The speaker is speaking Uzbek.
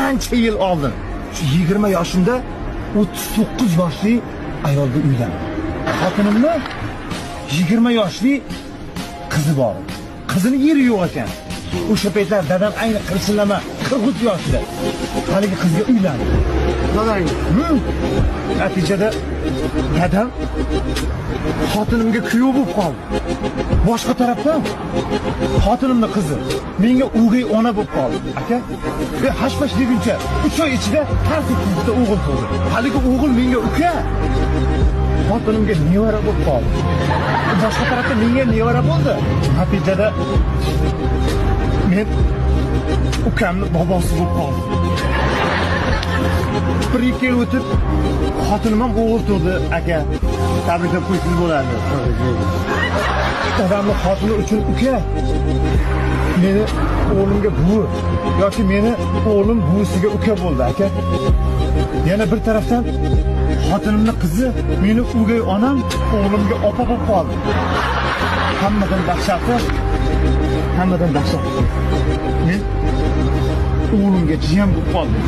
ancha yil oldin shu 20 yoshimda 39 yoshli ayolga uylandim. Xotinimni 20 yoshli qizi bor. Qizini yeri yo'q ekan. O'sha paytlar dadam ayni qirchillama 40 yoshda. Haligi qizga uylandi. Dadang, natijada dadam xotinimga kuyov bo'lib qoldi. Boshqa tarafdan xotinimning qizi menga o'g'ay ona bo'lib qoldi. Aka, hash-pash deguncha 3 oy ichida har ikkita o'g'il tug'di. Haligi o'g'il menga uka, xotinimga nevara bo'lib qoldi. Boshqa tarafdan menga nevara bo'ldi. Natijada men ukamning bobosi bo'lib qoldim. Bir ikki yil o'tib xotinim ham o'g'il tug'di. Aka, tabriklab qo'ysangiz bo'ladi. Dadamning xotini uchun uka, meni o'g'limga buvi yoki meni o'g'lim buvisiga uka bo'ldi. Aka, yana bir tarafdan xotinimning qizi meni o'g'ay onam o'g'limga opa bo'lib qoldi. Hammadan dahshati, men o'g'limga jiyan bo'lib qoldim.